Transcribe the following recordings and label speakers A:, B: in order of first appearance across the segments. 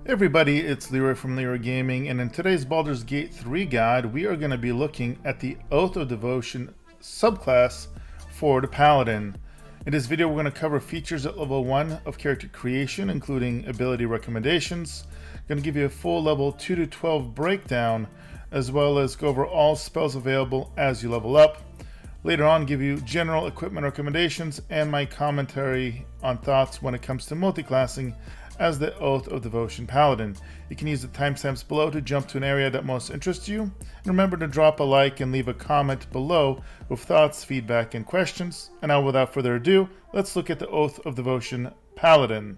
A: Hey everybody, it's Leroy from Leroy Gaming, and in today's Baldurs Gate 3 guide, we are going to be looking at the Oath of Devotion subclass for the Paladin. In this video, we're going to cover features at level 1 of character creation, including ability recommendations. Going to give you a full level 2 to 12 breakdown, as well as go over all spells available as you level up. Later on, give you general equipment recommendations and my commentary on thoughts when it comes to multiclassing as the Oath of Devotion Paladin. You can use the timestamps below to jump to an area that most interests you. And remember to drop a like and leave a comment below with thoughts, feedback, and questions. And now without further ado, let's look at the Oath of Devotion Paladin.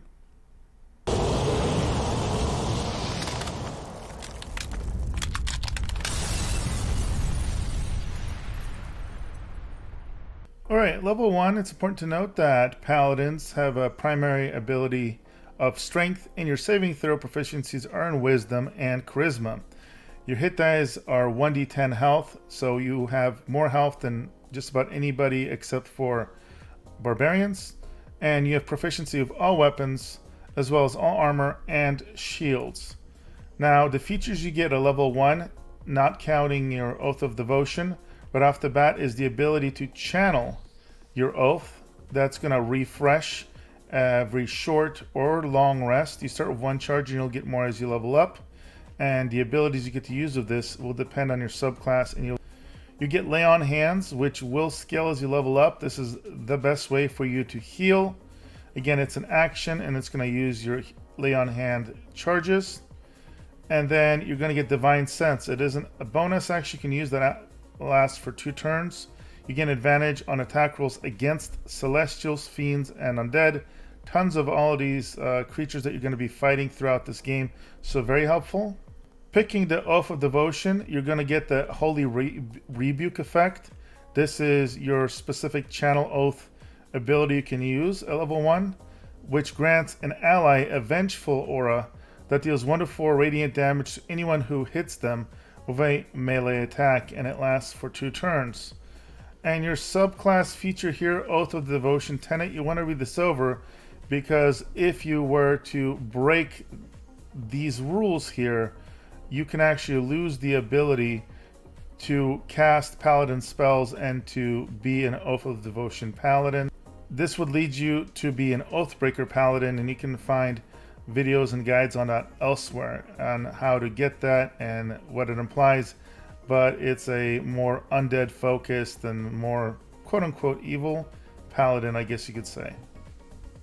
A: Alright, level 1, it's important to note that Paladins have a primary ability of strength, and your saving throw proficiencies are in wisdom and charisma. Your hit dice are 1d10 health, so you have more health than just about anybody except for barbarians, and you have proficiency of all weapons as well as all armor and shields. Now the features you get at level 1, not counting your Oath of Devotion, but off the bat is the ability to channel your oath. That's going to refresh every short or long rest. You start with one charge and you'll get more as you level up, and the abilities you get to use of this will depend on your subclass. And you get lay on hands, which will scale as you level up. This is the best way for you to heal. Again, it's an action and it's going to use your lay on hand charges. And then you're going to get divine sense. It isn't a bonus action you can use that lasts for 2 turns. You gain advantage on attack rolls against celestials, fiends, and undead. Tons of all of these creatures that you're going to be fighting throughout this game, so very helpful. Picking the Oath of Devotion, you're going to get the Holy Rebuke effect. This is your specific channel oath ability you can use at level 1, which grants an ally a vengeful aura that deals 1 to 4 radiant damage to anyone who hits them with a melee attack, and it lasts for 2 turns. And your subclass feature here, Oath of Devotion Tenet, you want to read this over, because if you were to break these rules here, you can actually lose the ability to cast Paladin spells and to be an Oath of Devotion Paladin. This would lead you to be an Oathbreaker Paladin, and you can find videos and guides on that elsewhere on how to get that and what it implies. But it's a more undead focused and more quote-unquote evil paladin, I guess you could say.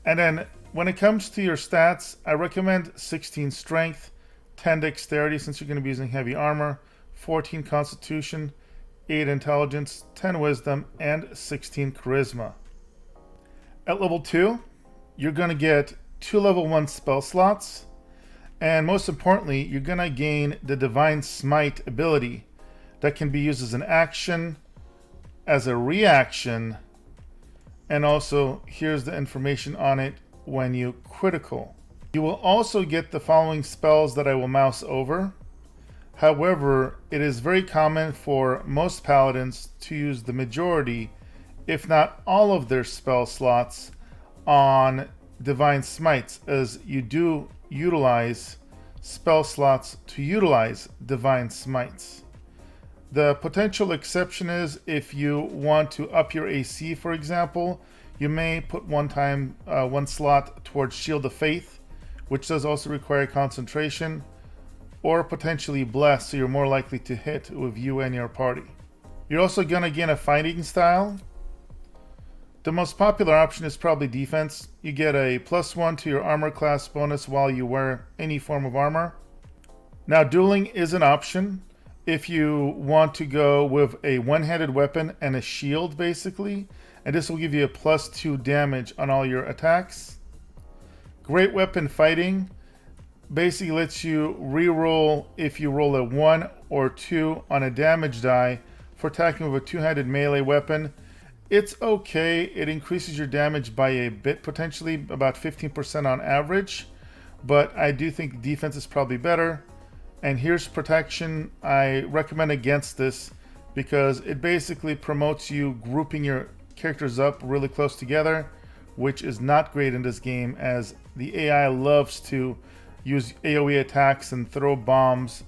A: And then when it comes to your stats, I recommend 16 strength, 10 dexterity since you're going to be using heavy armor, 14 constitution, 8 intelligence, 10 wisdom, and 16 charisma. At level 2, you're going to get 2 level 1 spell slots, and most importantly, you're going to gain the Divine Smite ability that can be used as an action, as a reaction, and also here's the information on it when you critical. You will also get the following spells that I will mouse over. However, it is very common for most paladins to use the majority, if not all of their spell slots on Divine Smites, as you do utilize spell slots to utilize Divine Smites. The potential exception is if you want to up your AC, for example, you may put one slot towards Shield of Faith, which does also require concentration, or potentially Bless, so you're more likely to hit with you and your party. You're also going to gain a fighting style. The most popular option is probably defense. You get a +1 to your armor class bonus while you wear any form of armor. Now, dueling is an option if you want to go with a one-handed weapon and a shield, basically, and this will give you a +2 damage on all your attacks. Great weapon fighting basically lets you re-roll if you roll a 1 or 2 on a damage die for attacking with a two-handed melee weapon. It's okay. It increases your damage by a bit, potentially about 15% on average, but I do think defense is probably better. And here's protection. I recommend against this because it basically promotes you grouping your characters up really close together, which is not great in this game, as the AI loves to use AoE attacks and throw bombs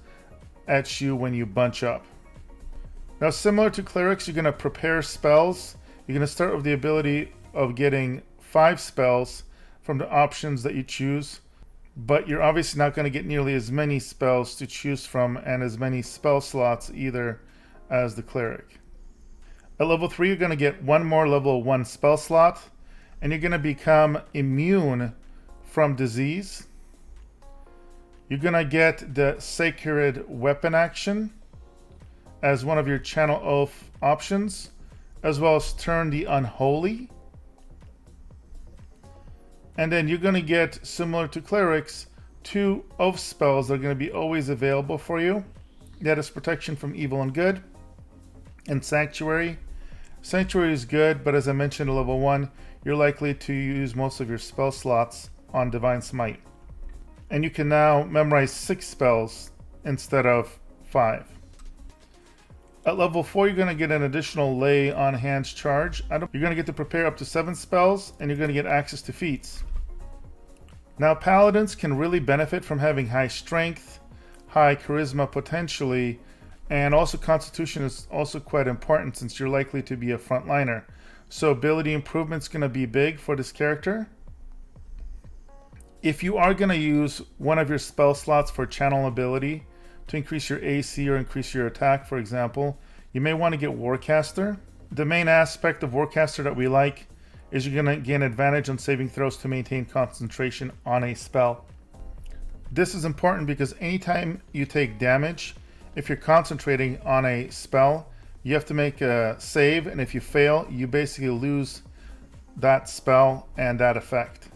A: at you when you bunch up. Now, similar to clerics, you're going to prepare spells. You're going to start with the ability of getting 5 spells from the options that you choose, but you're obviously not going to get nearly as many spells to choose from and as many spell slots either as the cleric. At level 3, you're going to get one more level 1 spell slot, and you're going to become immune from disease. You're going to get the Sacred Weapon action as one of your Channel Oath options, as well as Turn the Unholy. And then you're going to get, similar to clerics, 2 oath spells that are going to be always available for you. That is Protection from Evil and Good and Sanctuary. Sanctuary is good, but as I mentioned at level 1, you're likely to use most of your spell slots on Divine Smite. And you can now memorize 6 spells instead of 5. At level 4, you're going to get an additional Lay on Hands charge. You're going to get to prepare up to 7 spells, and you're going to get access to feats. Now, Paladins can really benefit from having high strength, high charisma potentially, and also Constitution is also quite important since you're likely to be a frontliner. So ability improvement's going to be big for this character. If you are going to use one of your spell slots for channel ability to increase your AC or increase your attack, for example, you may want to get Warcaster. The main aspect of Warcaster that we like is you're going to gain advantage on saving throws to maintain concentration on a spell. This is important because anytime you take damage, if you're concentrating on a spell, you have to make a save, and if you fail, you basically lose that spell and that effect.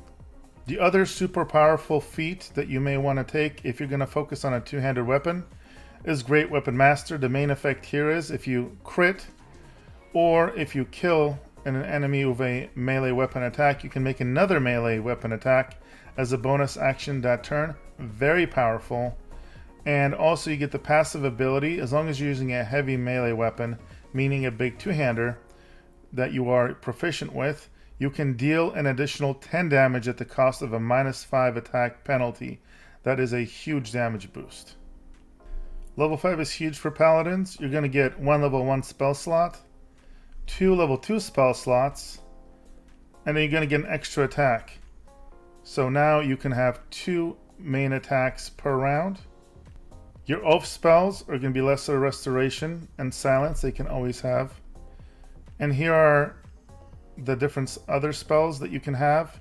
A: The other super powerful feat that you may want to take if you're going to focus on a two-handed weapon is Great Weapon Master. The main effect here is if you crit or if you kill an enemy with a melee weapon attack, you can make another melee weapon attack as a bonus action that turn. Very powerful. And also you get the passive ability, as long as you're using a heavy melee weapon, meaning a big two-hander that you are proficient with, you can deal an additional 10 damage at the cost of a -5 attack penalty. That is a huge damage boost. Level 5 is huge for Paladins. You're going to get 1 level 1 spell slot, 2 level 2 spell slots, and then you're going to get an extra attack. So now you can have 2 main attacks per round. Your oath spells are going to be Lesser Restoration and Silence. They can always have. And here are the different other spells that you can have.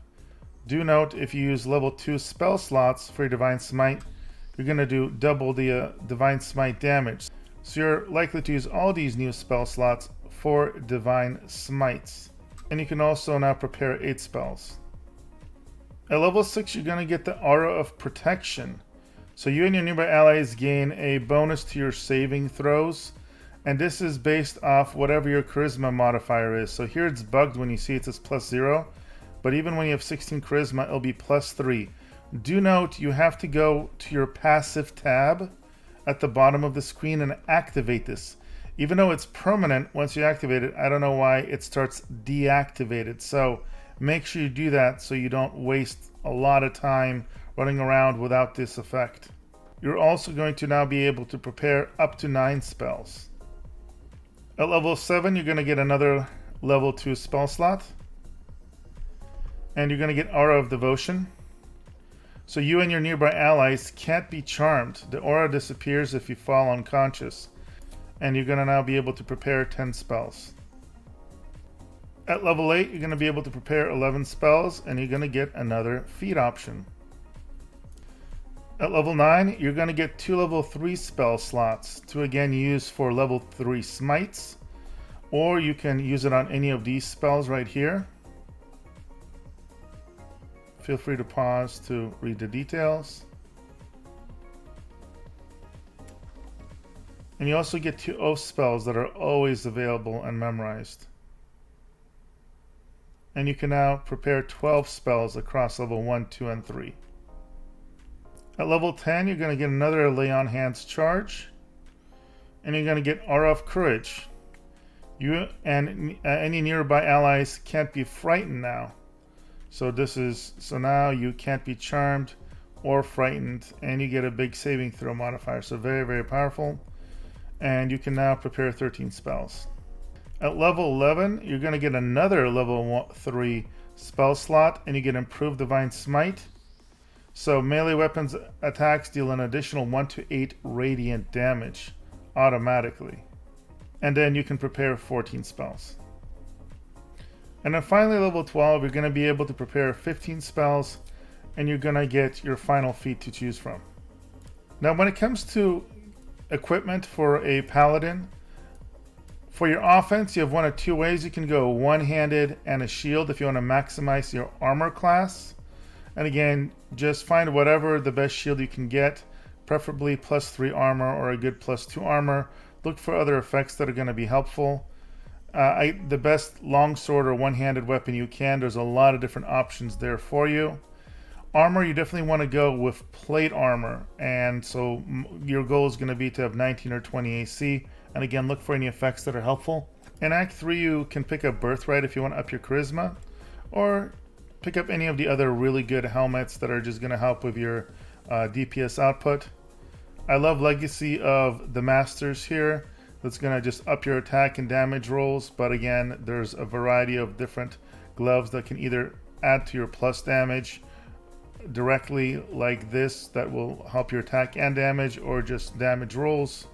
A: Do note, if you use level 2 spell slots for your Divine Smite, you're going to do double the Divine Smite damage. So you're likely to use all these new spell slots for Divine Smites. And you can also now prepare 8 spells. At level 6, you're going to get the Aura of Protection. So you and your nearby allies gain a bonus to your saving throws. And this is based off whatever your charisma modifier is. So here it's bugged when you see it says +0. But even when you have 16 charisma, it'll be +3. Do note you have to go to your passive tab at the bottom of the screen and activate this. Even though it's permanent, once you activate it, I don't know why it starts deactivated. So make sure you do that so you don't waste a lot of time running around without this effect. You're also going to now be able to prepare up to 9 spells. At level 7, you're going to get another level 2 spell slot. And you're going to get Aura of Devotion. So you and your nearby allies can't be charmed. The aura disappears if you fall unconscious. And you're going to now be able to prepare 10 spells. At level 8, you're going to be able to prepare 11 spells, and you're going to get another feat option. At level 9, you're going to get 2 level 3 spell slots to again use for level 3 smites, or you can use it on any of these spells right here. Feel free to pause to read the details. And you also get 2 oath spells that are always available and memorized. And you can now prepare 12 spells across level 1, 2, and 3. At level 10, you're going to get another Lay on Hands charge. And you're going to get Aura of Courage. You and any nearby allies can't be frightened now. So now you can't be charmed or frightened, and you get a big saving throw modifier. So very, very powerful. And you can now prepare 13 spells. At level 11, you're going to get another level 3 spell slot, and you get improved Divine Smite. So melee weapons attacks deal an additional 1 to 8 radiant damage automatically. And then you can prepare 14 spells. And then finally, level 12, you're going to be able to prepare 15 spells, and you're going to get your final feat to choose from. Now, when it comes to equipment for a paladin, for your offense, you have one of two ways. You can go one-handed and a shield if you want to maximize your armor class. And again, just find whatever the best shield you can get, preferably +3 armor or a good +2 armor. Look for other effects that are going to be helpful. The best longsword or one-handed weapon you can. There's a lot of different options there for you. Armor, you definitely want to go with plate armor, and so your goal is going to be to have 19 or 20 AC. And again, look for any effects that are helpful. In Act 3, you can pick up Birthright if you want to up your charisma, or pick up any of the other really good helmets that are just going to help with your DPS output. I love Legacy of the Masters here. That's going to just up your attack and damage rolls, but again, there's a variety of different gloves that can either add to your plus damage directly, like this, that will help your attack and damage, or just damage rolls.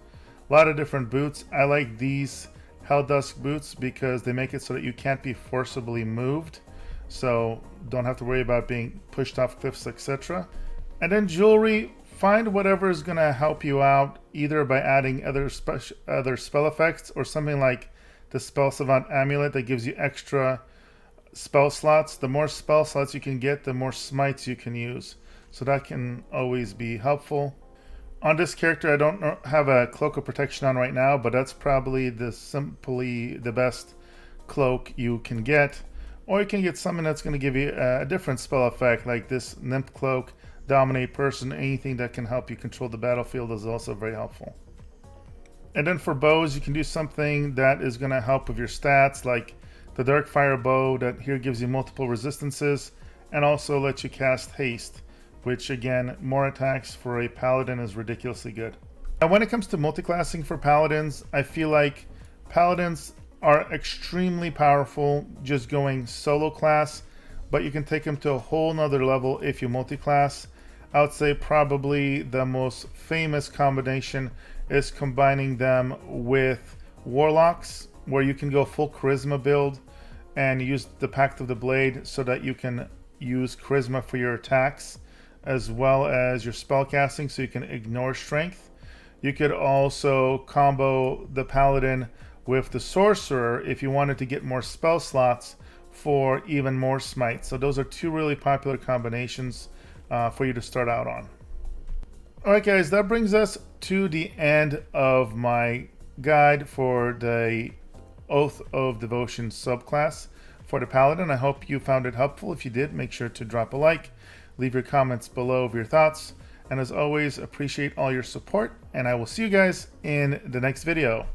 A: A lot of different boots. I like these Helldusk boots because they make it so that you can't be forcibly moved, so don't have to worry about being pushed off cliffs, etc. And then jewelry, find whatever is going to help you out, either by adding other spell effects or something like the Spell Savant Amulet that gives you extra spell slots. The more spell slots you can get, the more smites you can use, so that can always be helpful. On this character, I don't have a Cloak of Protection on right now, but that's probably simply the best cloak you can get. Or you can get something that's going to give you a different spell effect, like this Nymph Cloak, Dominate Person. Anything that can help you control the battlefield is also very helpful. And then for bows, you can do something that is going to help with your stats, like the Darkfire Bow that here gives you multiple resistances and also lets you cast haste, which again, more attacks for a paladin is ridiculously good. Now when it comes to multiclassing for paladins, I feel like paladins are extremely powerful just going solo class, but you can take them to a whole nother level if you multiclass. I would say probably the most famous combination is combining them with warlocks, where you can go full charisma build and use the Pact of the Blade so that you can use charisma for your attacks as well as your spell casting, so you can ignore strength. You could also combo the paladin with the sorcerer if you wanted to get more spell slots for even more smite. So those are two really popular combinations for you to start out on. Alright guys, that brings us to the end of my guide for the Oath of Devotion subclass for the Paladin. I hope you found it helpful. If you did, make sure to drop a like, leave your comments below of your thoughts, and as always, appreciate all your support, and I will see you guys in the next video.